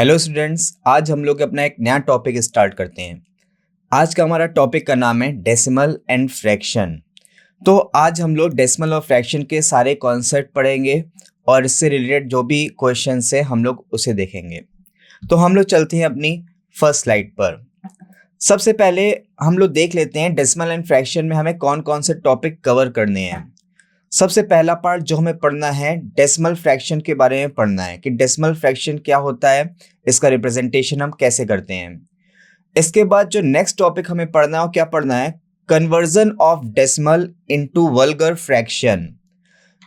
Hello students, आज हम लोग अपना एक नया टॉपिक स्टार्ट करते हैं। आज का हमारा टॉपिक का नाम है डेसिमल एंड फ्रैक्शन। तो आज हम लोग डेसिमल और फ्रैक्शन के सारे कॉन्सेप्ट पढ़ेंगे और इससे रिलेटेड जो भी क्वेश्चंस है हम लोग उसे देखेंगे। तो हम लोग चलते हैं अपनी फर्स्ट स्लाइड पर। सबसे पहले हम लोग देख लेते हैं डेसिमल एंड फ्रैक्शन में हमें कौन कौन से टॉपिक कवर करने हैं। सबसे पहला पार्ट जो हमें पढ़ना है डेसिमल फ्रैक्शन के बारे में पढ़ना है कि डेसिमल फ्रैक्शन क्या होता है, इसका रिप्रेजेंटेशन हम कैसे करते हैं। इसके बाद जो नेक्स्ट टॉपिक हमें पढ़ना है वो क्या पढ़ना है, conversion of decimal into vulgar fraction.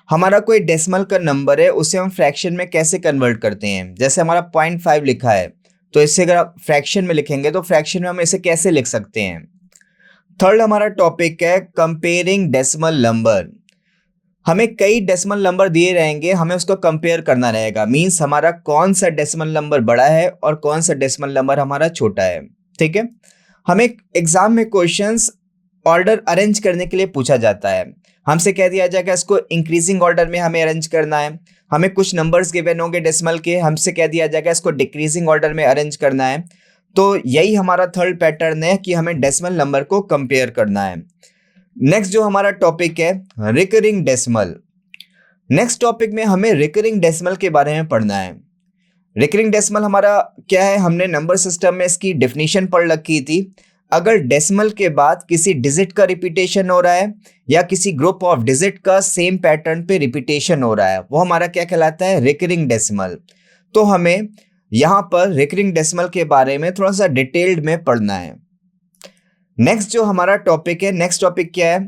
हमारा कोई डेसिमल का नंबर है उसे हम फ्रैक्शन में कैसे कन्वर्ट करते हैं। जैसे हमारा 0.5 लिखा है तो इससे अगर आप फ्रैक्शन में लिखेंगे तो फ्रैक्शन में हम इसे कैसे लिख सकते हैं। थर्ड हमारा टॉपिक है कंपेयरिंग डेसिमल नंबर। हमें कई डेसिमल नंबर दिए रहेंगे, हमें उसको कंपेयर करना रहेगा। मींस हमारा कौन सा डेसिमल नंबर बड़ा है और कौन सा डेसिमल नंबर हमारा छोटा है। ठीक है, हमें एग्जाम में क्वेश्चंस ऑर्डर अरेंज करने के लिए पूछा जाता है। हमसे कह दिया जाएगा इसको इंक्रीजिंग ऑर्डर में हमें अरेंज करना है। हमें कुछ नंबर्स गिवन होंगे डेसिमल के, हमसे कह दिया जाएगा इसको डिक्रीजिंग ऑर्डर में अरेंज करना है। तो यही हमारा थर्ड पैटर्न है कि हमें डेसिमल नंबर को कंपेयर करना है। नेक्स्ट जो हमारा टॉपिक है रिकरिंग डेसिमल। नेक्स्ट टॉपिक में हमें रिकरिंग डेसिमल के बारे में पढ़ना है। रिकरिंग डेसिमल हमारा क्या है, हमने नंबर सिस्टम में इसकी डेफिनेशन पढ़ रखी थी। अगर डेसिमल के बाद किसी डिजिट का रिपीटेशन हो रहा है या किसी ग्रुप ऑफ डिजिट का सेम पैटर्न पे रिपीटेशन हो रहा है, वो हमारा क्या कहलाता है, रिकरिंग डेसिमल। तो हमें यहाँ पर रिकरिंग डेसिमल के बारे में थोड़ा सा डिटेल्ड में पढ़ना है। नेक्स्ट जो हमारा टॉपिक है, नेक्स्ट टॉपिक क्या है,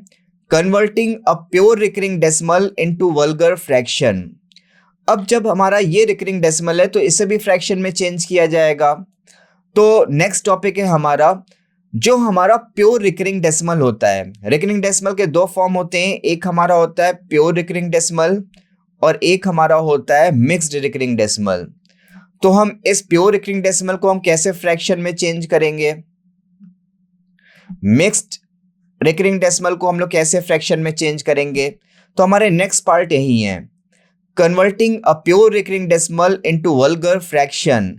converting a pure recurring decimal into vulgar fraction. अब जब हमारा ये रिकरिंग डेसिमल है तो इसे भी फ्रैक्शन में चेंज किया जाएगा। तो नेक्स्ट टॉपिक है हमारा जो हमारा प्योर रिकरिंग डेसिमल होता है। रिकरिंग डेसिमल के दो फॉर्म होते हैं, एक हमारा होता है प्योर रिकरिंग डेसिमल और एक हमारा होता है मिक्स्ड रिकरिंग डेसिमल। तो हम इस प्योर रिकरिंग डेसिमल को हम कैसे फ्रैक्शन में चेंज करेंगे, मिक्स्ड रिकरिंग डेसिमल को हम लोग कैसे फ्रैक्शन में चेंज करेंगे। तो हमारे नेक्स्ट पार्ट यही है, converting a pure recurring decimal into vulgar fraction.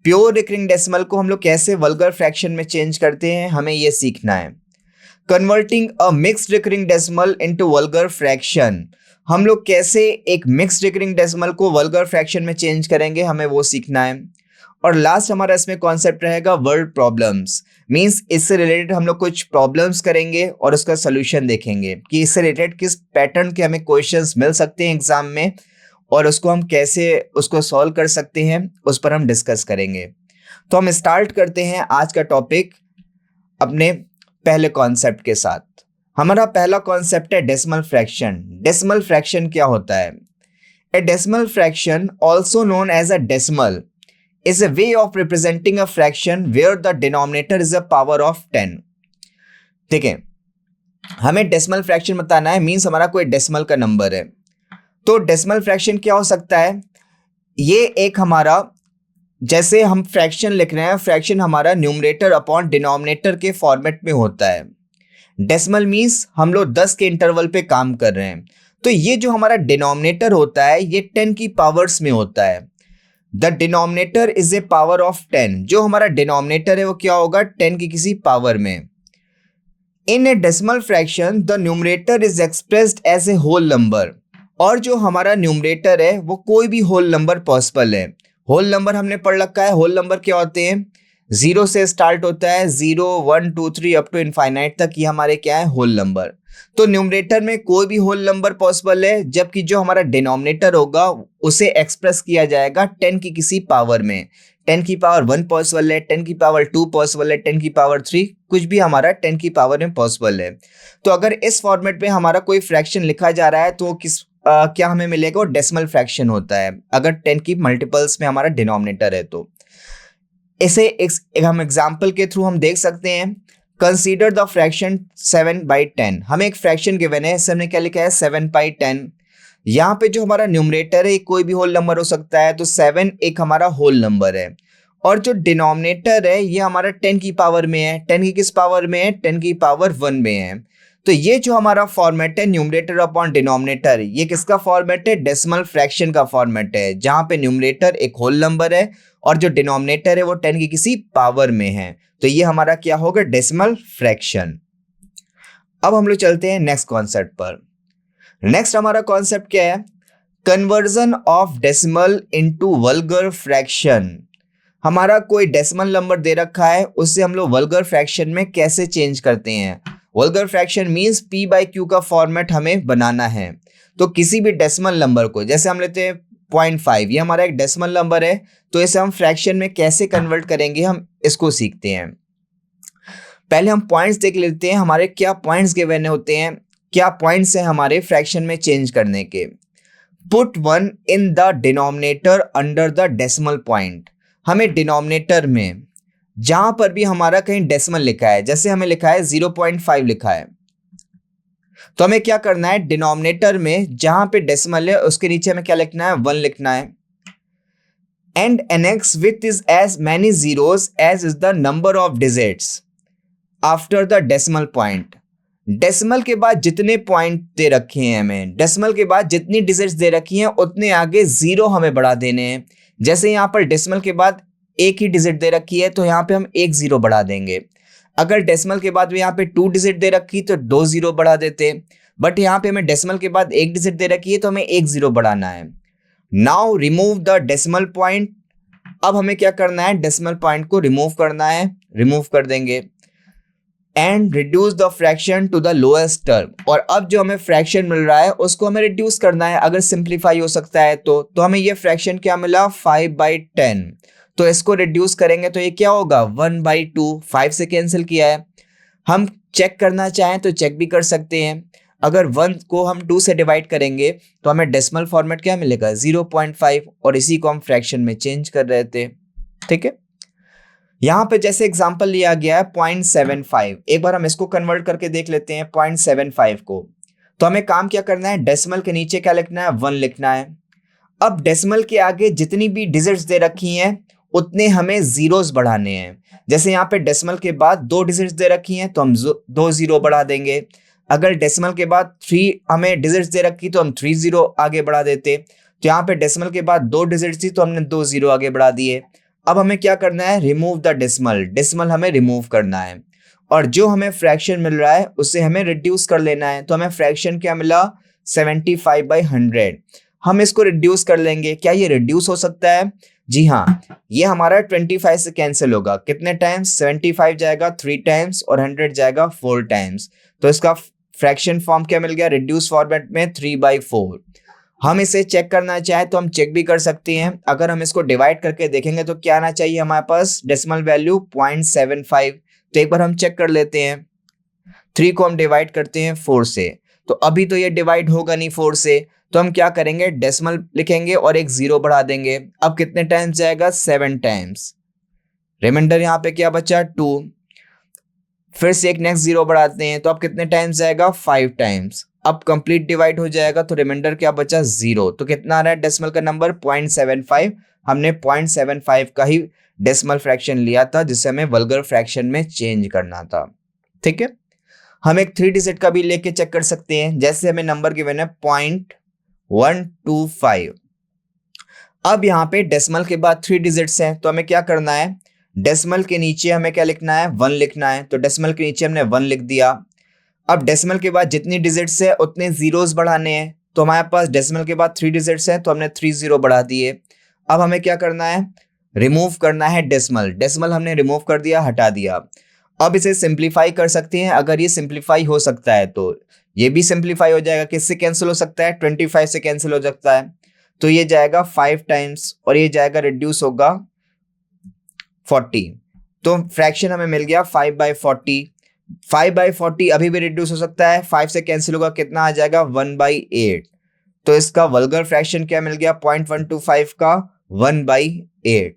Pure recurring decimal को हम लोग कैसे वल्गर फ्रैक्शन में चेंज करते हैं, हमें यह सीखना है। Converting a mixed recurring decimal into vulgar fraction, हम लोग कैसे एक मिक्स्ड रिकरिंग डेसिमल को वल्गर फ्रैक्शन में चेंज करेंगे, हमें वो सीखना है। और लास्ट हमारा इसमें कॉन्सेप्ट रहेगा वर्ड प्रॉब्लम्स। मींस इससे रिलेटेड हम लोग कुछ प्रॉब्लम्स करेंगे और उसका सोल्यूशन देखेंगे कि इससे रिलेटेड किस पैटर्न के हमें क्वेश्चंस मिल सकते हैं एग्जाम में और उसको हम कैसे उसको सॉल्व कर सकते हैं, उस पर हम डिस्कस करेंगे। तो हम स्टार्ट करते हैं आज का टॉपिक अपने पहले कॉन्सेप्ट के साथ। हमारा पहला कॉन्सेप्ट है डेसिमल फ्रैक्शन। डेसिमल फ्रैक्शन क्या होता है? A decimal fraction also known as a decimal is a way of representing a fraction where the denominator is a power of 10। ठीक है, हमें डेसिमल फ्रैक्शन बताना है, मींस हमारा कोई डेसिमल का नंबर है। तो डेसिमल फ्रैक्शन क्या हो सकता है, ये एक हमारा जैसे हम फ्रैक्शन लिख रहे हैं, फ्रैक्शन हमारा न्यूमरेटर अपॉन डिनोमिनेटर के फॉर्मेट में होता है। डेसिमल मींस हम लोग 10 के इंटरवल पे काम कर रहे हैं। तो ये जो हमारा डिनोमिनेटर होता है ये 10 की पावर्स में होता है। The denominator is a power of 10। जो हमारा डिनोमिनेटर है वो क्या होगा, 10 की किसी पावर में। In a decimal fraction the numerator is expressed as a whole number. और जो हमारा न्यूमरेटर है वो कोई भी होल नंबर पॉसिबल है। होल नंबर हमने पढ़ रखा है, होल नंबर क्या होते हैं, 0 से स्टार्ट होता है, 0 1 2 3 अप टू इनफाइनाइट तक, ये हमारे क्या है, होल नंबर। तो न्यूमरेटर में कोई भी होल नंबर पॉसिबल है, जबकि जो हमारा डिनोमिनेटर होगा उसे एक्सप्रेस किया जाएगा 10 की किसी पावर में। 10 की पावर 1 पॉसिबल है, 10 की पावर 2 पॉसिबल है, 10 की पावर 3, कुछ भी हमारा 10 की पावर में पॉसिबल है। तो अगर इस फॉर्मेट में हमारा कोई फ्रैक्शन लिखा जा रहा है तो क्या हमें मिलेगा, वो डेसिमल फ्रैक्शन होता है अगर 10 की मल्टीपल्स में हमारा डिनोमिनेटर है। तो इसे एक हम एग्जाम्पल के थ्रू हम देख सकते हैं। Consider the fraction 7/10। हमें एक फ्रैक्शन गिवन है, इससे हमने क्या लिखा है, 7/10। यहाँ पे जो हमारा न्यूमरेटर है कोई भी होल नंबर हो सकता है, तो 7 एक हमारा होल नंबर है। और जो डिनोमिनेटर है ये हमारा 10 की पावर में है। 10 की किस पावर में है, 10 की पावर 1 में है। तो ये जो हमारा फॉर्मेट है न्यूमरेटर अपॉन डिनोमिनेटर, ये किसका फॉर्मेट है? डेसिमल फ्रैक्शन का फॉर्मेट है, जहां पे न्यूमरेटर एक होल नंबर है और जो डिनोमिनेटर है वो 10 की किसी पावर में है। तो ये हमारा क्या होगा? Decimal fraction. अब हम लोग चलते हैं नेक्स्ट कॉन्सेप्ट पर। नेक्स्ट हमारा कॉन्सेप्ट क्या है? Conversion of decimal into vulgar fraction. हमारा कोई डेसिमल नंबर दे रखा है, उससे हम लोग वल्गर फ्रैक्शन में कैसे चेंज करते हैं। Vulgar fraction means P by Q का फॉर्मेट हमें बनाना है। तो किसी भी डेसिमल नंबर को, जैसे हम लेते हैं 0.5, ये हमारा एक डेसिमल नंबर है, तो इसे हम फ्रैक्शन में कैसे कन्वर्ट करेंगे हम इसको सीखते हैं। पहले हम पॉइंट्स देख लेते हैं, हमारे क्या पॉइंट्स गिवन होते हैं, क्या पॉइंट्स हैं हमारे फ्रैक्शन में चेंज करने के। Put 1 in the denominator under the decimal point. हमें डिनोमिनेटर में जहां पर भी हमारा कहीं डेसिमल लिखा है, जैसे हमें लिखा है 0.5 लिखा है, तो हमें क्या करना है? डिनोमिनेटर में जहां पे डेसिमल है उसके नीचे हमें क्या लिखना है? 1 लिखना है। And annex with is as many zeros as is the number of digits after the decimal point. Decimal के बाद जितने पॉइंट दे रखे हैं हमें, डेसिमल के बाद जितनी डिजिट्स दे रखी हैं उतने आगे जीरो हमें बढ़ा देने हैं। जैसे यहाँ पर डेसिमल के बाद एक ही डिजिट दे रखी है तो यहाँ पे हम एक जीरो बढ़ा देंगे। अगर डेसिमल के बाद भी यहाँ पे 2 डिजिट दे रखी तो 2 जीरो बढ़ा देते, बट यहाँ पे हमें डेसिमल के बाद एक डिजिट दे रखी है तो हमें एक जीरो बढ़ाना है। Now remove the decimal point. अब हमें क्या करना है? डेसिमल पॉइंट को रिमूव करना है, रिमूव कर देंगे। And reduce the fraction to the lowest term. और अब जो हमें फ्रैक्शन मिल रहा है उसको हमें रिड्यूस करना है, अगर सिंप्लीफाई हो सकता है तो हमें ये फ्रैक्शन क्या मिला? 5/10। तो इसको रिड्यूस करेंगे तो ये क्या होगा? 1/2। 5 से कैंसिल किया है। हम चेक करना चाहें तो चेक भी कर सकते हैं। अगर 1 को हम 2 से डिवाइड करेंगे तो हमें डेसिमल फॉर्मेट क्या मिलेगा? 0.5, और इसी को हम फ्रैक्शन में चेंज कर रहे थे। ठीक है, यहाँ पे जैसे एग्जांपल लिया गया है 0.75, एक बार हम इसको कन्वर्ट करके देख लेते हैं 0.75 को। तो हमें काम क्या करना है? डेसिमल के नीचे क्या लिखना है? 1 लिखना है। अब डेसिमल के आगे जितनी भी डिजिट्स दे रखी हैं उतने हमें जीरोस बढ़ाने हैं। जैसे यहाँ पे डेसिमल के बाद 2 डिजिट्स दे रखी हैं तो हम 2 जीरो बढ़ा देंगे। अगर डेसिमल के बाद 3 हमें डिजिट्स दे रखी तो हम 3 जीरो आगे बढ़ा देते। तो यहाँ पे डेसिमल के बाद 2 डिजिट्स थी तो हमने 2 जीरो आगे बढ़ा दिए। अब हमें क्या करना है? Remove the decimal. डेसिमल हमें रिमूव करना है और जो हमें फ्रैक्शन मिल रहा है उससे हमें रिड्यूस कर लेना है। तो हमें फ्रैक्शन क्या मिला? 75/100। हम इसको रिड्यूस कर लेंगे। क्या ये रिड्यूस हो सकता है? जी हाँ, ये हमारा 25 से कैंसिल होगा। कितने टाइम्स? 75 जाएगा 3 टाइम्स और 100 जाएगा 4 टाइम्स। तो इसका फ्रैक्शन फॉर्म क्या मिल गया? रिड्यूस फॉर्मेट में 3/4। हम इसे चेक करना चाहे तो हम चेक भी कर सकते हैं। अगर हम इसको डिवाइड करके देखेंगे तो क्या आना चाहिए हमारे पास? Decimal value 0.75। तो एक बार हम चेक कर लेते हैं। 3 को हम डिवाइड करते हैं 4 से, तो अभी तो ये डिवाइड होगा नहीं 4 से, तो हम क्या करेंगे? डेसिमल लिखेंगे और एक जीरो बढ़ा देंगे। अब कितने टाइम्स जाएगा? 7 टाइम्स। रिमाइंडर यहाँ पे क्या बचा? 2। फिर से एक नेक्स्ट जीरो बढ़ाते हैं तो अब कितने टाइम्स जाएगा? 5 टाइम्स। अब कंप्लीट डिवाइड हो जाएगा तो रिमाइंडर क्या बचा? 0। तो कितना आ रहा है डेसिमल का नंबर? 0.75। हमने 0.75 का ही डेसिमल फ्रैक्शन लिया था जिसे हमें वल्गर फ्रैक्शन में चेंज करना था। ठीक है, हम एक 3 डिजिट का भी लेके चेक कर सकते हैं। जैसे हमें नंबर गिवन है 0.125। अब यहाँ पे डेसिमल के बाद 3 डिजिट्स हैं तो हमें क्या करना है? डेसिमल के नीचे हमें क्या लिखना है? 1 लिखना है। तो डेसिमल के नीचे हमने 1 लिख दिया। अब डेसिमल के बाद जितनी डिजिट्स है उतने जीरोस बढ़ाने हैं। तो हमारे पास डेसिमल के बाद 3 डिजिट्स हैं तो हमने 3 जीरो बढ़ा दिए। अब हमें क्या करना है? रिमूव करना है डेसिमल। डेसिमल हमने रिमूव कर दिया, हटा दिया। अब इसे सिंप्लीफाई कर सकते हैं। अगर ये सिंप्लीफाई हो सकता है तो ये भी सिंप्लीफाई हो जाएगा। किससे कैंसिल हो सकता है? 25 से कैंसिल हो सकता है। तो ये जाएगा 5 टाइम्स और ये जाएगा रिड्यूस होगा 40। तो फ्रैक्शन हमें मिल गया 5/40। 5/40 अभी भी रिड्यूस हो सकता है। 5 से कैंसिल होगा, कितना आ जाएगा? 1/8। तो इसका वल्गर फ्रैक्शन क्या मिल गया? 0.125 का 1/8।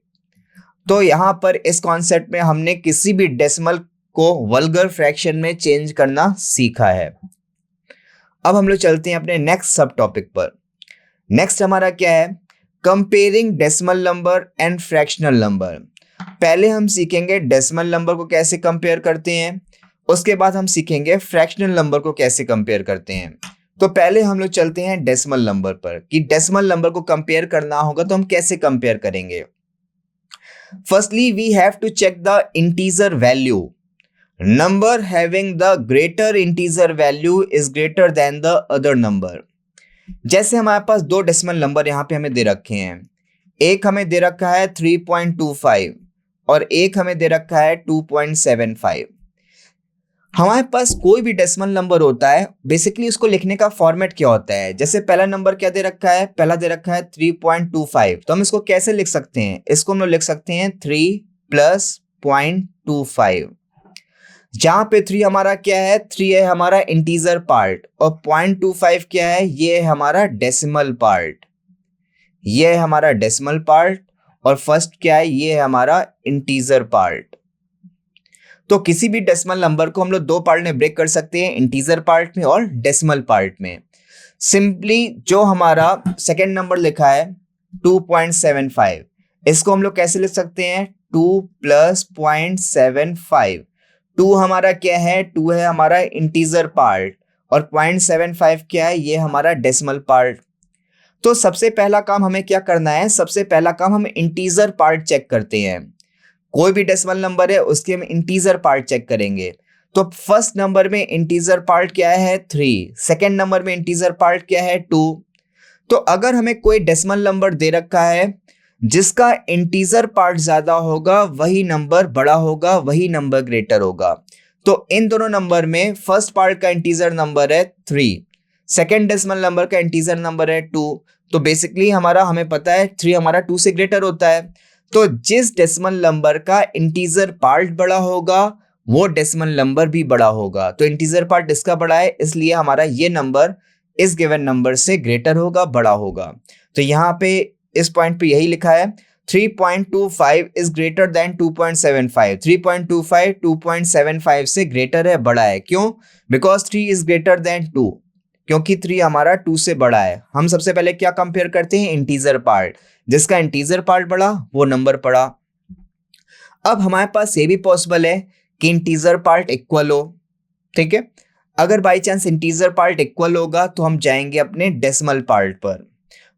तो यहाँ पर इस कॉन्सेप्ट में हमने किसी भी डेसिमल को वल्गर फ्रैक्शन में चेंज करना सीखा है। अब हम लोग चलते हैं अपने नेक्स्ट सब टॉपिक पर। नेक्स्ट हमारा क्या है? Comparing decimal number and fractional number. पहले हम सीखेंगे डेसिमल नंबर को कैसे कंपेयर करते हैं, उसके बाद हम सीखेंगे फ्रैक्शनल नंबर को कैसे कंपेयर करते हैं। तो पहले हम लोग चलते हैं डेसिमल नंबर पर कि डेसिमल नंबर को कंपेयर करना होगा तो हम कैसे कंपेयर करेंगे। Firstly we have to check the integer value. Number having the greater integer value is greater than the other number. जैसे हमारे पास दो डेसिमल नंबर यहाँ पे हमें दे रखे हैं, एक हमें दे रखा है 3.25 और एक हमें दे रखा है 2.75। हमारे पास कोई भी डेसिमल नंबर होता है, बेसिकली उसको लिखने का फॉर्मेट क्या होता है। जैसे पहला नंबर क्या दे रखा है, पहला दे रखा है 3.25, तो हम इसको कैसे लिख सकते हैं, इसको हम लोग लिख सकते हैं 3 + 0.25। जहां पे 3 हमारा क्या है, 3 है हमारा इंटीजर पार्ट और 0.25 क्या है, ये है हमारा डेसिमल पार्ट। ये है हमारा डेसिमल पार्ट और फर्स्ट क्या है, ये है हमारा इंटीजर पार्ट। तो किसी भी डेसिमल नंबर को हम लोग दो पार्ट में ब्रेक कर सकते हैं, इंटीजर पार्ट में और डेसिमल पार्ट में। सिंपली जो हमारा सेकेंड नंबर लिखा है 2.75, इसको हम लोग कैसे लिख सकते हैं, 2 + 0.75। 2 हमारा क्या है, 2 है हमारा इंटीजर पार्ट और 0.75 क्या है, ये हमारा डेसिमल पार्ट। तो सबसे पहला काम हमें क्या करना है, सबसे पहला काम हम इंटीजर पार्ट चेक करते हैं। कोई भी डेसिमल नंबर है उसके हम इंटीजर पार्ट चेक करेंगे। तो फर्स्ट नंबर में इंटीजर पार्ट क्या है, 3। सेकेंड नंबर में इंटीजर पार्ट क्या है, 2। तो अगर हमें कोई डेसिमल नंबर दे रखा है जिसका इंटीजर पार्ट ज्यादा होगा, वही नंबर बड़ा होगा, वही नंबर ग्रेटर होगा। तो इन दोनों नंबर में फर्स्ट पार्ट का इंटीजर नंबर है 3, सेकेंड डेसिमल नंबर का इंटीजर नंबर है 2। तो बेसिकली हमें पता है 3 हमारा 2 से ग्रेटर होता है। तो जिस डेसिमल नंबर का इंटीजर पार्ट बड़ा होगा वो डेसिमल नंबर भी बड़ा होगा। तो इंटीजर पार्ट इसका बड़ा है, इसलिए हमारा ये नंबर इस गिवन नंबर से ग्रेटर होगा, बड़ा होगा। तो यहाँ पे इस पॉइंट पे यही लिखा है 3.25 इज ग्रेटर देन 2.75। 3.25 2.75 से ग्रेटर है, बड़ा है। क्यों? बिकॉज 3 इज ग्रेटर देन 2, क्योंकि 3 हमारा 2 से बड़ा है। हम सबसे पहले क्या कंपेयर करते हैं, इंटीजर पार्ट। जिसका इंटीजर पार्ट बड़ा वो नंबर बड़ा। अब हमारे पास ये भी पॉसिबल है कि इंटीजर पार्ट इक्वल हो, ठीक है। अगर by chance integer part equal होगा तो हम जाएंगे अपने डेसिमल पार्ट पर।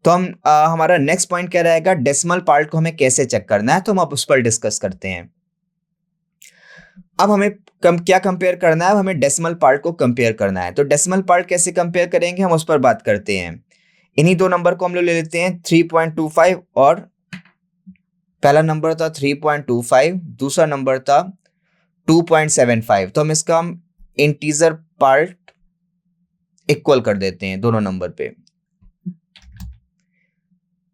तो हमारा नेक्स्ट पॉइंट क्या रहेगा, डेसिमल पार्ट को हमें कैसे चेक करना है, तो हम अब उस पर डिस्कस करते हैं। अब हमें क्या कंपेयर करना है, हमें डेसिमल पार्ट को कंपेयर करना है। तो डेसिमल पार्ट कैसे कंपेयर करेंगे, हम उस पर बात करते हैं। इन्हीं दो नंबर को हम लोग ले लेते हैं 3.25 और पहला नंबर था 3.25, दूसरा नंबर था 2.75। तो हम इसका इंटीजर पार्ट इक्वल कर देते हैं दोनों नंबर पे।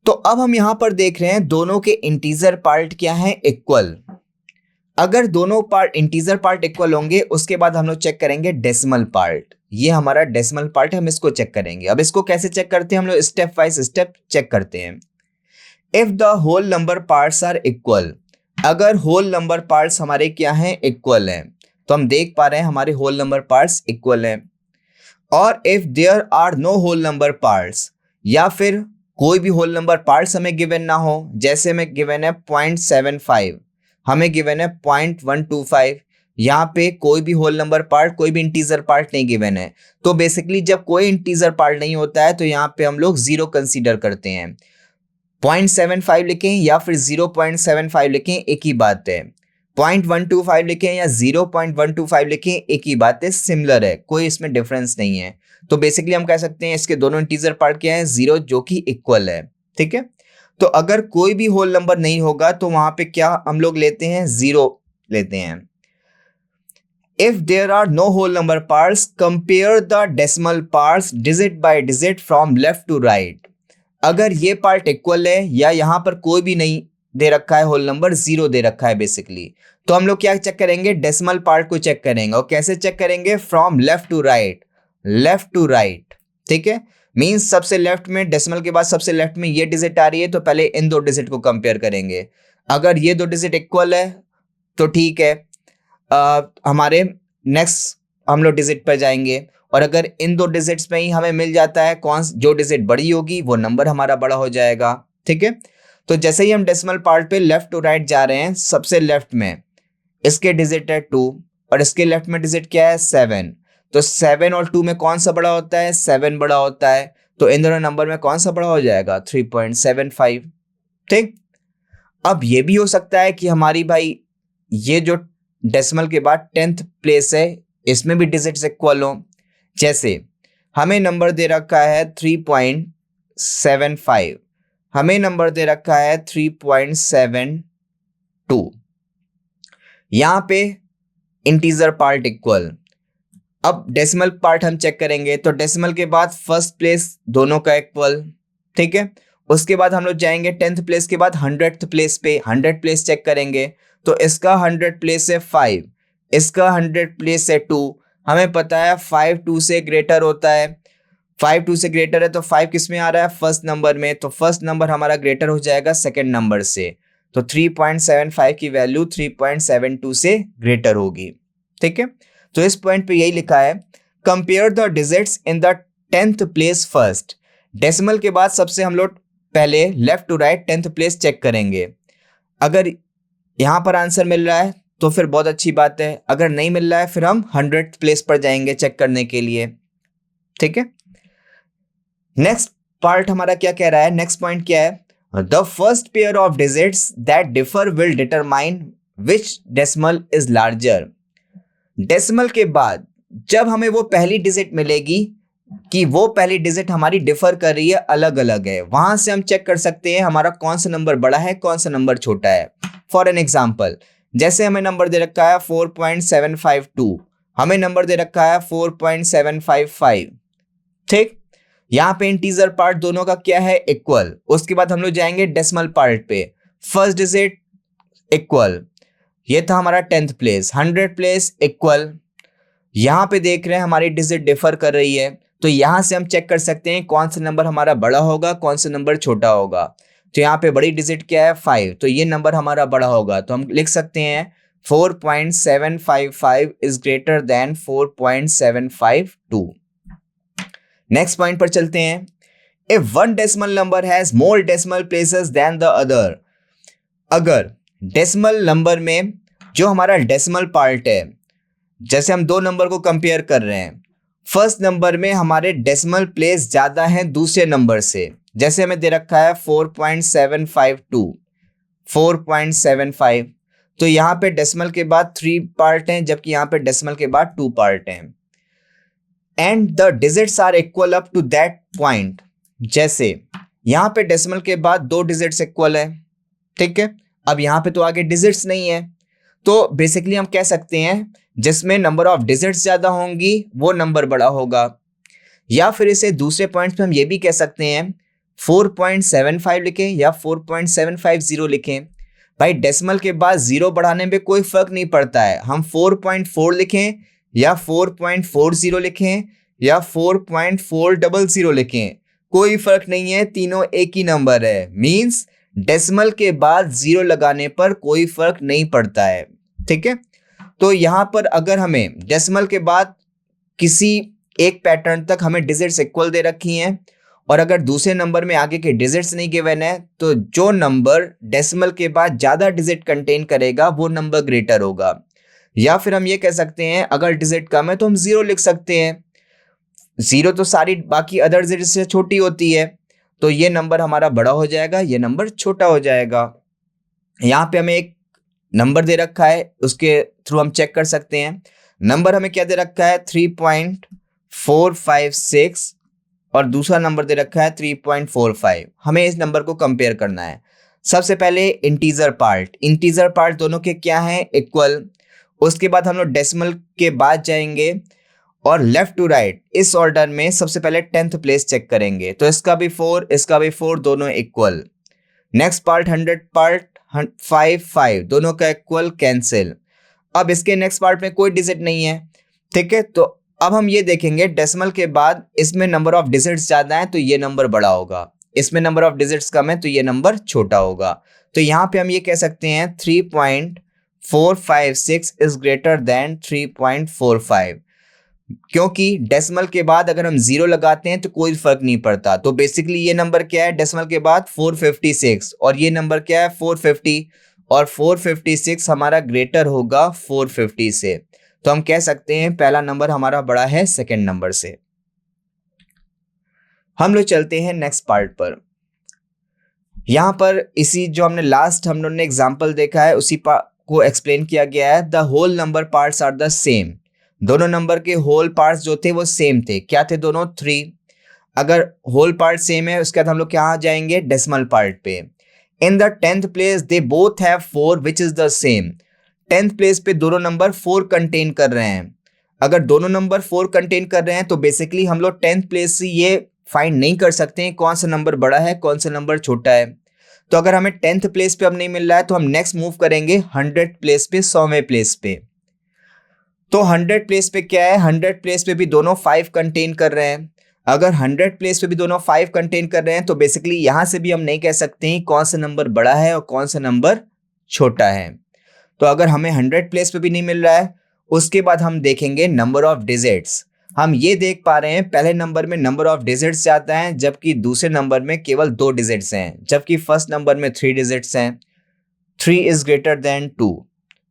तो अब हम यहां पर देख रहे हैं दोनों के इंटीजर पार्ट क्या है, इक्वल। अगर दोनों पार्ट इंटीजर पार्ट इक्वल होंगे उसके बाद हम लोग चेक करेंगे डेसिमल पार्ट। ये हमारा डेसिमल पार्ट है, हम इसको चेक करेंगे। अब इसको कैसे चेक करते हैं, हम लोग स्टेप वाइज स्टेप चेक करते हैं। If the whole number parts are equal, अगर होल नंबर पार्ट्स हमारे क्या हैं, इक्वल हैं, तो हम देख पा रहे हैं हमारे होल नंबर पार्ट्स इक्वल हैं। और if there are no whole number parts, या फिर कोई भी होल नंबर पार्ट्स हमें गिवन ना हो, जैसे हमें गिवन है 0.75, हमें गिवन है 0.125, यहाँ पे कोई भी होल नंबर पार्ट, कोई भी इंटीजर पार्ट नहीं गिवन है। तो बेसिकली जब कोई इंटीजर पार्ट नहीं होता है तो यहाँ पे हम लोग 0 कंसीडर करते हैं। 0.75 लिखें या फिर 0.75 लिखें, एक ही बात है। 0.125 लिखें या 0.125 लिखें, एक ही बात है, सिमिलर है, कोई इसमें डिफरेंस नहीं है। तो बेसिकली हम कह सकते हैं इसके दोनों इंटीजर पार्ट क्या है, 0, जो कि इक्वल है, ठीक है। तो अगर कोई भी होल नंबर नहीं होगा तो वहां पे क्या हम लोग लेते हैं, 0 लेते हैं। If there are no whole number parts, compare the decimal parts digit by digit from left to right. अगर ये पार्ट इक्वल है या यहाँ पर कोई भी नहीं दे रखा है होल नंबर, 0 दे रखा है बेसिकली, तो हम लोग क्या चेक करेंगे, डेसिमल पार्ट को चेक करेंगे। और कैसे चेक करेंगे, from left to right, left to right, ठीक है। मीन्स सबसे लेफ्ट में, डेसिमल के बाद सबसे लेफ्ट में ये डिजिट आ रही है तो पहले इन दो डिजिट को कंपेयर करेंगे। अगर ये दो डिजिट इक्वल है तो ठीक है, हमारे नेक्स्ट हम लोग डिजिट पर जाएंगे। और अगर इन दो डिजिट्स में ही हमें मिल जाता है कौन जो डिजिट बड़ी होगी वो नंबर हमारा बड़ा हो जाएगा, ठीक है। तो जैसे ही हम डेसिमल पार्ट पे लेफ्ट टू राइट जा रहे हैं, सबसे लेफ्ट में इसके डिजिट है 2, और इसके लेफ्ट में डिजिट क्या है 7। तो 7 और 2 में कौन सा बड़ा होता है, 7 बड़ा होता है। तो इन दोनों नंबर में कौन सा बड़ा हो जाएगा, 3.75। ठीक। अब ये भी हो सकता है कि हमारी भाई ये जो डेसिमल के बाद 10th प्लेस है इसमें भी डिजिट्स इक्वल हो। जैसे हमें नंबर दे रखा है 3.75, हमें नंबर दे रखा है 3.72, यहां पे इंटीजर पार्ट इक्वल। अब डेसिमल पार्ट हम चेक करेंगे तो डेसिमल के बाद फर्स्ट प्लेस दोनों का इक्वल। ठीक है। उसके बाद हम लोग जाएंगे 10th प्लेस के बाद 100th प्लेस पे, 100 प्लेस चेक करेंगे तो इसका 100 प्लेस है 5, इसका 100 प्लेस है 2। हमें पता है 5 2 से ग्रेटर होता है, 5 2 से ग्रेटर है तो 5 किस में आ रहा है, फर्स्ट नंबर में। तो फर्स्ट नंबर हमारा ग्रेटर हो जाएगा सेकंड नंबर से। तो 3.75 की वैल्यू 3.72 से ग्रेटर होगी। ठीक है। तो इस पॉइंट पे यही लिखा है, compare the digits in the 10th place first. Decimal के बाद सबसे हम लोग पहले left to right 10th place check करेंगे। अगर यहां पर आंसर मिल रहा है तो फिर बहुत अच्छी बात है, अगर नहीं मिल रहा है फिर हम 100th प्लेस पर जाएंगे चेक करने के लिए। ठीक है। नेक्स्ट पार्ट हमारा क्या कह रहा है, नेक्स्ट पॉइंट क्या है, the first pair of digits that differ will determine which decimal is larger. Decimal के बाद जब हमें वो पहली डिजिट मिलेगी कि वो पहली डिजिट हमारी डिफर कर रही है, अलग अलग है, वहां से हम चेक कर सकते हैं हमारा कौन सा नंबर बड़ा है कौन सा नंबर छोटा है। फॉर एन एग्जाम्पल, जैसे हमें नंबर दे रखा है 4.752, हमें नंबर दे रखा है 4.755। ठीक। यहाँ पे इंटीजर पार्ट दोनों का क्या है, इक्वल। उसके बाद हम लोग जाएंगे डेसिमल पार्ट पे, फर्स्ट डिजिट इक्वल, ये था हमारा 10th प्लेस, 100 प्लेस इक्वल। यहां पे देख रहे हैं हमारी डिजिट डिफर कर रही है तो यहां से हम चेक कर सकते हैं कौन सा नंबर हमारा बड़ा होगा कौन सा नंबर छोटा होगा। तो यहाँ पे बड़ी डिजिट क्या है 5, तो ये नंबर हमारा बड़ा होगा। तो हम लिख सकते हैं 4.755 is greater than 4.752। Next point पर चलते हैं, if one decimal number has more decimal places than the other. अगर डेसिमल नंबर में जो हमारा डेसिमल पार्ट है, जैसे हम दो नंबर को कंपेयर कर रहे हैं, फर्स्ट नंबर में हमारे डेसिमल प्लेस ज्यादा हैं दूसरे नंबर से। जैसे हमें दे रखा है 4.752, 4.75, तो यहाँ पे डेसिमल के बाद 3 पार्ट हैं जबकि यहाँ पे डेसिमल के बाद 2 पार्ट हैं। And the digits are equal up to that point. जैसे यहाँ पे डेसिमल के बाद 2 डिजिट्स इक्वल है। ठीक है। अब यहाँ पे तो आगे डिजिट्स नहीं है, तो बेसिकली हम कह सकते हैं जिसमें नंबर ऑफ डिजिट्स ज्यादा होंगी वो नंबर बड़ा होगा। या फिर इसे दूसरे पॉइंट पे हम ये भी कह सकते हैं 4.75 लिखें या 4.750 लिखें। भाई डेसिमल के बाद 0 बढ़ाने में कोई फर्क नहीं पड़ता है, हम 4.4 लिखें या 4.40 लिखें या 4.400 लिखें, कोई फर्क नहीं है, तीनों एक ही नंबर है। मींस डेसिमल के बाद 0 लगाने पर कोई फर्क नहीं पड़ता है। ठीक है। तो यहां पर अगर हमें डेसिमल के बाद किसी एक पैटर्न तक हमें डिजिट्स इक्वल दे रखी हैं और अगर दूसरे नंबर में आगे के डिजिट्स नहीं गिवन है, तो जो नंबर डेसिमल के बाद ज्यादा डिजिट कंटेन करेगा वो नंबर ग्रेटर होगा। या फिर हम ये कह सकते हैं अगर डिजिट कम है तो हम 0 लिख सकते हैं, 0 तो सारी बाकी अदर डिजिट से छोटी होती है, तो ये नंबर हमारा बड़ा हो जाएगा, ये नंबर छोटा हो जाएगा। यहाँ पे हमें एक नंबर दे रखा है, उसके थ्रू हम चेक कर सकते हैं। नंबर हमें क्या दे रखा है 3.456 और दूसरा नंबर दे रखा है 3.45। हमें इस नंबर को कंपेयर करना है। सबसे पहले इंटीजर पार्ट, इंटीजर पार्ट दोनों के क्या हैं, इक्वल। उसके बाद हम लोग डेसिमल के बाद जाएंगे और लेफ्ट टू राइट इस ऑर्डर में सबसे पहले 10th प्लेस चेक करेंगे, तो इसका भी 4 इसका भी 4 दोनों इक्वल। नेक्स्ट पार्ट 100 पार्ट 5 दोनों का इक्वल, कैंसिल। अब इसके नेक्स्ट पार्ट में कोई डिजिट नहीं है। ठीक है। तो अब हम ये देखेंगे डेसिमल के बाद इसमें नंबर ऑफ डिजिट्स ज्यादा है तो ये नंबर बड़ा होगा, इसमें नंबर ऑफ डिजिट्स कम है तो ये नंबर छोटा होगा। तो यहाँ पे हम ये कह सकते हैं 3.456 इज ग्रेटर देन 3.45, क्योंकि डेसिमल के बाद अगर हम 0 लगाते हैं तो कोई फर्क नहीं पड़ता। तो बेसिकली ये नंबर क्या है डेसिमल के बाद 456 और ये नंबर क्या है 450, और 456 हमारा ग्रेटर होगा 450 से। तो हम कह सकते हैं पहला नंबर हमारा बड़ा है सेकेंड नंबर से। हम लोग चलते हैं नेक्स्ट पार्ट पर। यहाँ पर इसी जो हमने लास्ट हम लोगों ने एग्जाम्पल देखा है उसी को एक्सप्लेन किया गया है। The whole number parts are the same. दोनों नंबर के होल पार्ट्स जो थे वो सेम थे। क्या थे दोनों? 3। अगर होल पार्ट सेम है उसके बाद हम लोग क्या जाएंगे? डेसिमल पार्ट पे। इन the 10th place they both have 4 which is the same. 10th place पे दोनों नंबर 4 कंटेन कर रहे हैं। अगर दोनों नंबर 4 कंटेन कर रहे हैं तो बेसिकली हम लोग 10th प्लेस से ये फाइंड नहीं कर सकते हैं कौन सा नंबर बड़ा है कौन सा नंबर छोटा है। तो अगर हमें 10th प्लेस पे अब नहीं मिल रहा है तो हम नेक्स्ट मूव करेंगे 100th प्लेस पे, 100वें प्लेस पे। तो 100 प्लेस पे क्या है? 100 प्लेस पे भी दोनों 5 कंटेन कर रहे हैं। अगर 100 प्लेस पे भी दोनों 5 कंटेन कर रहे हैं तो बेसिकली यहां से भी हम नहीं कह सकते हैं कौन सा नंबर बड़ा है और कौन सा नंबर छोटा है। तो अगर हमें 100 प्लेस पे भी नहीं मिल रहा है उसके बाद हम देखेंगे नंबर ऑफ डिजिट्स। हम ये देख पा रहे हैं पहले नंबर में नंबर ऑफ डिजिट्स आता है जबकि दूसरे नंबर में केवल 2 डिजिट्स हैं, जबकि फर्स्ट नंबर में 3 डिजिट्स हैं। 3 इज ग्रेटर देन 2।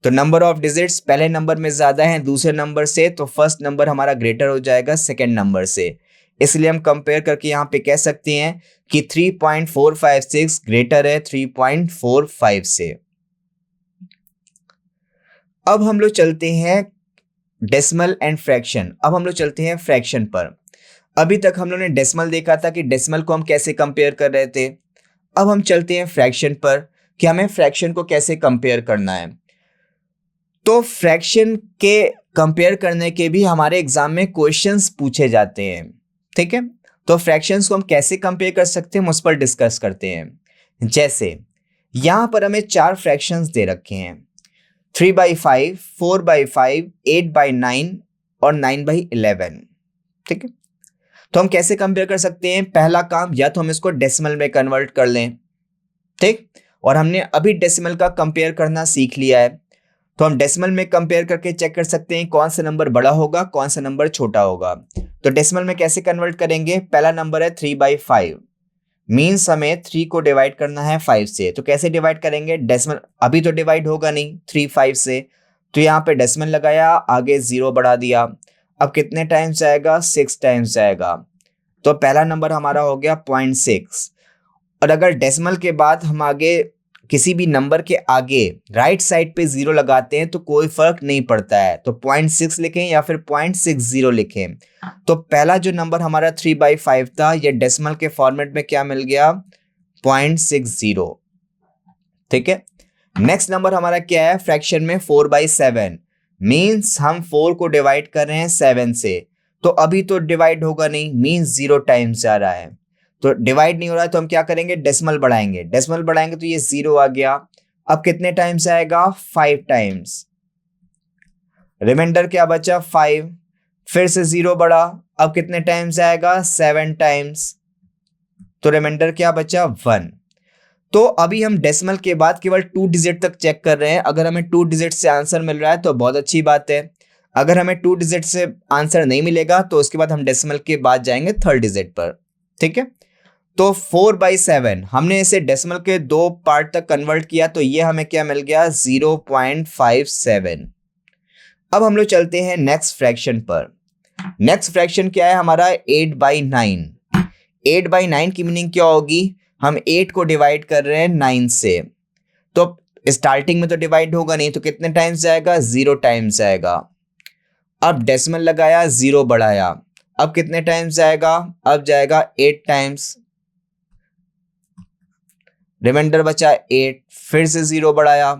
तो नंबर ऑफ डिजिट्स पहले नंबर में ज्यादा है दूसरे नंबर से, तो फर्स्ट नंबर हमारा ग्रेटर हो जाएगा सेकेंड नंबर से। इसलिए हम कंपेयर करके यहाँ पे कह सकते हैं कि 3.456 ग्रेटर है 3.45 से। अब हम लोग चलते हैं डेसिमल एंड फ्रैक्शन। अब हम लोग चलते हैं फ्रैक्शन पर। अभी तक हम लोग ने डेसिमल देखा था कि डेसिमल को हम कैसे कंपेयर कर रहे थे। अब हम चलते हैं फ्रैक्शन पर कि हमें फ्रैक्शन को कैसे कंपेयर करना है। तो फ्रैक्शन के कंपेयर करने के भी हमारे एग्जाम में क्वेश्चंस पूछे जाते हैं, ठीक है। तो फ्रैक्शंस को हम कैसे कंपेयर कर सकते हैं उस पर डिस्कस करते हैं। जैसे यहां पर हमें 4 फ्रैक्शंस दे रखे हैं, 3/5, 4/5, 8/9 और 9/11, ठीक है। तो हम कैसे कंपेयर कर सकते हैं? पहला काम या तो हम इसको डेसिमल में कन्वर्ट कर लें, ठीक। और हमने अभी डेसिमल का कंपेयर करना सीख लिया है तो हम डेसिमल में कंपेयर करके चेक कर सकते हैं कौन सा नंबर बड़ा होगा कौन सा नंबर छोटा होगा। तो डेसिमल में कैसे कन्वर्ट करेंगे? पहला नंबर है 3/5, मीन्स हमें 3 को डिवाइड करना है 5 से। तो कैसे डिवाइड करेंगे? डेसिमल अभी तो डिवाइड होगा नहीं 3 5 से, तो यहाँ पे डेसिमल लगाया, आगे 0 बढ़ा दिया। अब कितने टाइम्स आएगा? 6 टाइम्स आएगा। तो पहला नंबर हमारा हो गया 0.6। और अगर डेसिमल के बाद हम आगे किसी भी नंबर के आगे राइट साइड पे 0 लगाते हैं तो कोई फर्क नहीं पड़ता है, तो 0.6 लिखें या फिर 0.60 लिखें। तो पहला जो नंबर हमारा 3/5 था ये डेसिमल के फॉर्मेट में क्या मिल गया? 0.60, ठीक है। नेक्स्ट नंबर हमारा क्या है फ्रैक्शन में? 4/7, मीन्स हम 4 को डिवाइड कर रहे हैं 7 से, तो अभी तो डिवाइड होगा नहीं, मीन्स 0 टाइम्स आ रहा है। तो डिवाइड नहीं हो रहा है तो हम क्या करेंगे? डेसिमल बढ़ाएंगे। डेसिमल बढ़ाएंगे तो ये 0 आ गया। अब कितने टाइम्स आएगा? 5 टाइम्स। रिमाइंडर क्या बचा? 5। फिर से 0 बढ़ा, अब कितने टाइम्स आएगा? 7 टाइम्स। तो रिमाइंडर क्या बचा? 1। तो अभी हम डेसिमल के बाद केवल 2 डिजिट तक चेक कर रहे हैं। अगर हमें 2 डिजिट से आंसर मिल रहा है तो बहुत अच्छी बात है। अगर हमें 2 डिजिट से आंसर नहीं मिलेगा तो उसके बाद हम डेसिमल के बाद जाएंगे 3rd डिजिट पर, ठीक है। तो 4/7 हमने इसे डेसिमल के 2 पार्ट तक कन्वर्ट किया तो ये हमें क्या मिल गया? 0.57। अब हम लोग चलते हैं नेक्स्ट फ्रैक्शन पर। नेक्स्ट फ्रैक्शन क्या है हमारा? 8/9। 8/9 की मीनिंग क्या होगी? हम 8 को डिवाइड कर रहे हैं 9 से, तो स्टार्टिंग में तो डिवाइड होगा नहीं, तो कितने टाइम्स जाएगा? 0 टाइम्स आएगा। अब डेसिमल लगाया, 0 बढ़ाया, अब कितने टाइम्स जाएगा? अब जाएगा 8 टाइम्स। रिमाइंडर बचा 8, फिर से 0 बढ़ाया,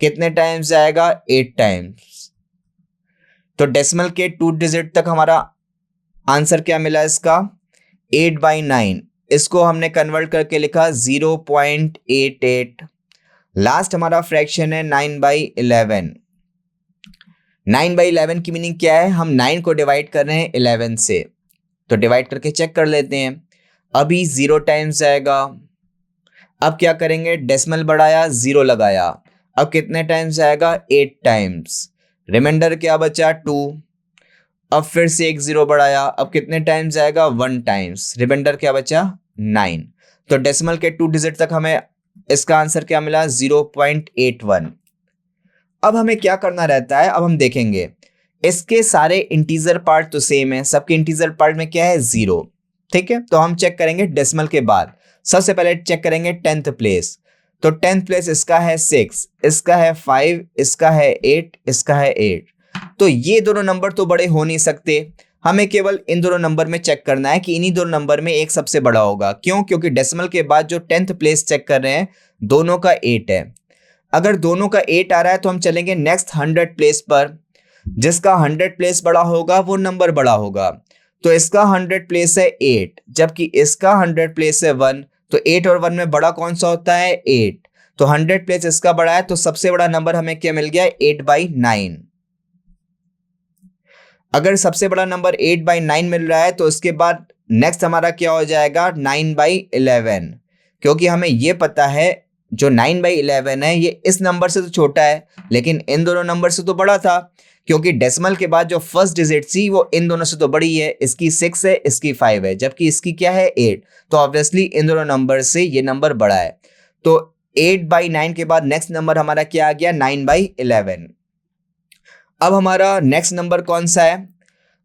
कितने टाइम्स जाएगा? 8 टाइम्स। तो डेसिमल के 2 डिजिट तक हमारा आंसर क्या मिला इसका? 8/9। इसको हमने कन्वर्ट करके लिखा 0.88। लास्ट हमारा फ्रैक्शन है 9/11। 9/11 की मीनिंग क्या है? हम 9 को डिवाइड कर रहे हैं 11 से, तो डिवाइड करके चेक कर लेते हैं। अभी 0 टाइम्स आएगा। अब क्या करेंगे? डेसिमल बढ़ाया, 0 लगाया, अब कितने टाइम्स आएगा? 8 टाइम्स। रिमाइंडर क्या बचा? 2। अब फिर से एक 0 बढ़ाया, अब कितने टाइम्स आएगा? 1 टाइम्स। रिमाइंडर क्या बचा? 9। तो डेसिमल के 2 डिजिट तक हमें इसका आंसर क्या मिला? 0.81। अब हमें क्या करना रहता है? अब हम देखेंगे इसके सारे इंटीजर पार्ट तो सेम है, सबके इंटीजर पार्ट में क्या है 0। ठीक है, तो हम चेक करेंगे डेसिमल के बाद। सबसे पहले चेक करेंगे 10th प्लेस। तो 10th प्लेस इसका है 6, इसका है 5, इसका है 8, इसका है 8। तो ये दोनों नंबर तो बड़े हो नहीं सकते, हमें केवल इन दोनों नंबर में चेक करना है कि इन्हीं दोनों नंबर में एक सबसे बड़ा होगा। क्यों? क्योंकि डेसिमल के बाद जो 10th प्लेस चेक कर रहे हैं दोनों का 8 है। अगर दोनों का 8 आ रहा है तो हम चलेंगे नेक्स्ट 100 प्लेस पर, जिसका 100 प्लेस बड़ा होगा वो नंबर बड़ा होगा। तो इसका 100 प्लेस है 8, जबकि इसका 100 प्लेस है 1। तो 8 और 1 में बड़ा कौन सा होता है 8। तो 100 प्लेस इसका बड़ा है, तो सबसे बड़ा नंबर हमें क्या मिल गया 8/9। अगर सबसे बड़ा नंबर 8/9 मिल रहा है तो उसके बाद नेक्स्ट हमारा क्या हो जाएगा 9/11, क्योंकि हमें ये पता है जो 9/11 है ये इस नंबर से तो छोटा है लेकिन इन दोनों नंबर से तो बड़ा था, क्योंकि डेसिमल के बाद जो फर्स्ट डिजिट थी वो इन दोनों से तो बड़ी है। इसकी 6 है, इसकी 5 है, जबकि इसकी क्या है 8। तो ऑब्वियसली इन दोनों नंबर से ये नंबर बड़ा है। तो 8/9 के बाद नेक्स्ट नंबर हमारा क्या आ गया 9/11। अब हमारा नेक्स्ट नंबर कौन सा है?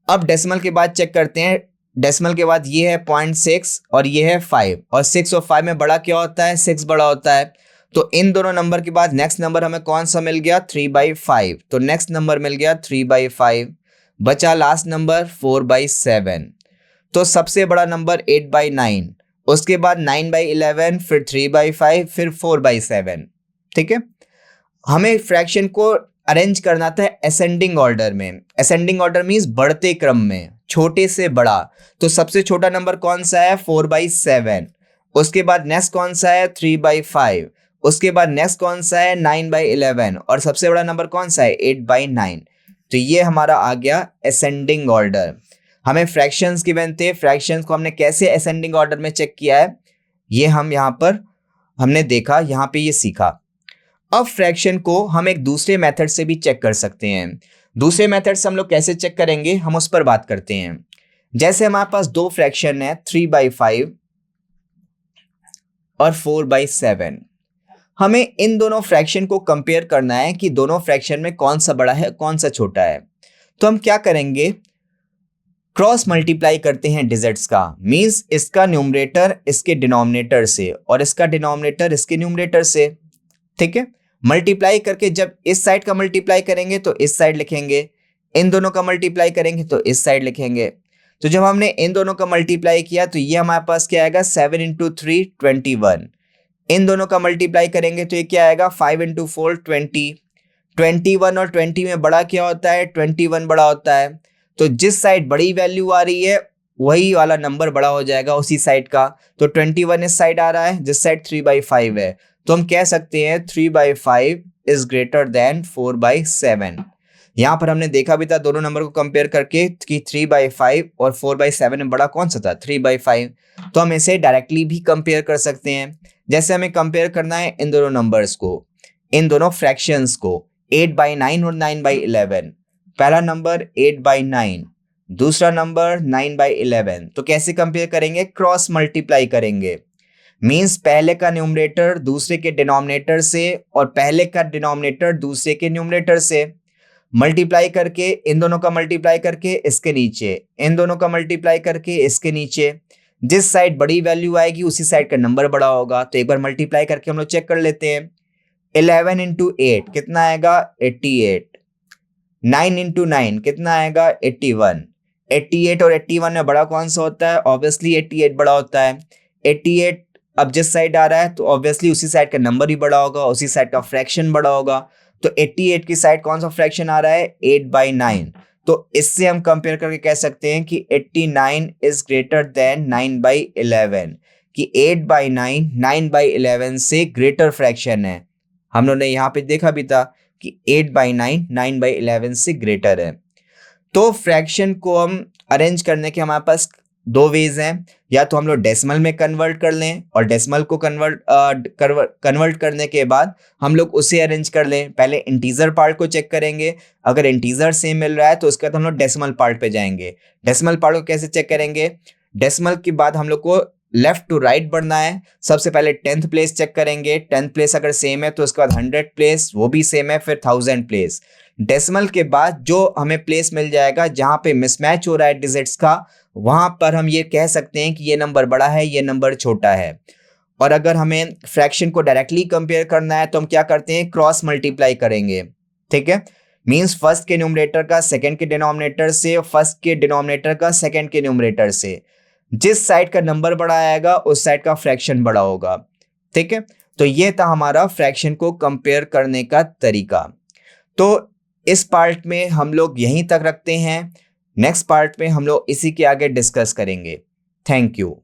अब डेसिमल के बाद चेक करते हैं। डेसिमल के बाद ये है 0.6 और ये है 5, और 6 और 5 में बड़ा क्या होता है 6 बड़ा होता है। तो इन दोनों नंबर के बाद नेक्स्ट नंबर हमें कौन सा मिल गया 3/5। तो नेक्स्ट नंबर मिल गया 3/5। बचा लास्ट नंबर 4/7। तो सबसे बड़ा नंबर 8/9, उसके बाद 9/11, फिर 3/5, फिर 4/7। ठीक है, हमें फ्रैक्शन को अरेंज करना था असेंडिंग ऑर्डर में। असेंडिंग ऑर्डर मीन्स बढ़ते क्रम में, छोटे से बड़ा। तो सबसे छोटा नंबर कौन सा है 4/7, उसके बाद नेक्स्ट कौन सा है 3/5, उसके बाद नेक्स्ट कौन सा है 9/11, और सबसे बड़ा नंबर कौन सा है 8/9। तो ये हमारा आ गया असेंडिंग ऑर्डर। हमें फ्रैक्शंस गिवन थे, फ्रैक्शंस को हमने कैसे असेंडिंग ऑर्डर में चेक किया है ये हम यहाँ पर हमने देखा, यहाँ पे ये सीखा। अब फ्रैक्शन को हम एक दूसरे मेथड से भी चेक कर सकते हैं। दूसरे मेथड से हम लोग कैसे चेक करेंगे हम उस पर बात करते हैं। जैसे हमारे पास दो फ्रैक्शन है 3/5 और 4/7। हमें इन दोनों फ्रैक्शन को कंपेयर करना है कि दोनों फ्रैक्शन में कौन सा बड़ा है कौन सा छोटा है। तो हम क्या करेंगे, क्रॉस मल्टीप्लाई करते हैं डिजिट्स का। मींस इसका न्यूमरेटर इसके डिनोमिनेटर से और इसका डिनोमिनेटर इसके न्यूमरेटर से। ठीक है, मल्टीप्लाई करके जब इस साइड का मल्टीप्लाई करेंगे तो इस साइड लिखेंगे, इन दोनों का मल्टीप्लाई करेंगे तो इस साइड लिखेंगे। तो जब हमने इन दोनों का मल्टीप्लाई किया तो ये हमारे पास क्या आएगा 7 × 3 21। इन दोनों का मल्टीप्लाई करेंगे तो ये क्या आएगा 5 × 4 20। 21 और 20 में बड़ा क्या होता है 21 बड़ा होता है। तो जिस साइड बड़ी वैल्यू आ रही है वही वाला नंबर बड़ा हो जाएगा उसी साइड का। तो 21 इस साइड आ रहा है जिस साइड 3/5 है। तो हम कह सकते हैं 3/5 इज ग्रेटर देन 4/7। यहाँ पर हमने देखा भी था दोनों नंबर को कंपेयर करके कि 3/5 और 4/7 में बड़ा कौन सा था 3/5। तो हम इसे डायरेक्टली भी कंपेयर कर सकते हैं। जैसे हमें कंपेयर करना है इन दोनों नंबर्स को, इन दोनों फ्रैक्शंस को 8/9 और 9/11। पहला नंबर 8/9, दूसरा नंबर 9/11। तो कैसे कंपेयर करेंगे, क्रॉस मल्टीप्लाई करेंगे। मींस पहले का न्यूमरेटर दूसरे के डिनोमिनेटर से और पहले का डिनोमिनेटर दूसरे के न्यूमरेटर से मल्टीप्लाई करके, इन दोनों का मल्टीप्लाई करके इसके नीचे, इन दोनों का मल्टीप्लाई करके इसके नीचे। जिस साइड बड़ी वैल्यू आएगी उसी साइड का नंबर बड़ा होगा। तो एक बार मल्टीप्लाई करके हम लोग चेक कर लेते हैं। 11 × 8 कितना आएगा 88। 9 × 9 कितना आएगा 81। 88 और 81 में बड़ा कौन सा होता है, ऑब्वियसली 88 बड़ा होता है। 88 अब जिस साइड आ रहा है तो ऑब्वियसली उसी साइड का नंबर ही बड़ा होगा, उसी साइड का फ्रैक्शन बड़ा होगा। तो 88 की साइड कौन सा फ्रैक्शन आ रहा है 8/9। तो इससे हम कंपेयर करके कह सकते हैं कि 89 इज ग्रेटर देन 9/11, कि 8/9 9/11 से ग्रेटर फ्रैक्शन है। हम लोगों ने यहाँ पे देखा भी था कि 8/9 9/11 से ग्रेटर है। तो फ्रैक्शन को हम अरेंज करने के हमारे पास दो वेज हैं। या तो हम लोग डेसिमल में कन्वर्ट कर लें और डेसिमल को कन्वर्ट करने के बाद हम लोग उसे अरेंज कर लें। पहले इंटीजर पार्ट को चेक करेंगे, अगर इंटीजर सेम मिल रहा है तो उसके बाद हम लोग डेसिमल पार्ट पे जाएंगे। डेसिमल पार्ट को कैसे चेक करेंगे, डेसिमल के बाद हम लोग को लेफ्ट टू राइट बढ़ना है। सबसे पहले 10th प्लेस चेक करेंगे, 10th प्लेस अगर सेम है तो उसके बाद 100 प्लेस वो भी सेम है, फिर 1000 प्लेस। डेसिमल के बाद जो हमें प्लेस मिल जाएगा जहां पे मिसमैच हो रहा है डिजिट्स का, वहां पर हम ये कह सकते हैं कि ये नंबर बड़ा है, ये नंबर छोटा है। और अगर हमें फ्रैक्शन को डायरेक्टली कंपेयर करना है तो हम क्या करते हैं, क्रॉस मल्टीप्लाई करेंगे। ठीक है, मींस फर्स्ट के न्यूमरेटर का सेकंड के डिनोमिनेटर से, फर्स्ट के डिनोमिनेटर का सेकंड के न्यूमरेटर से। जिस साइड का नंबर बड़ा आएगा उस साइड का फ्रैक्शन बड़ा होगा। ठीक है, तो ये था हमारा फ्रैक्शन को कंपेयर करने का तरीका। तो इस पार्ट में हम लोग यहीं तक रखते हैं। नेक्स्ट पार्ट में हम लोग इसी के आगे डिस्कस करेंगे। Thank you.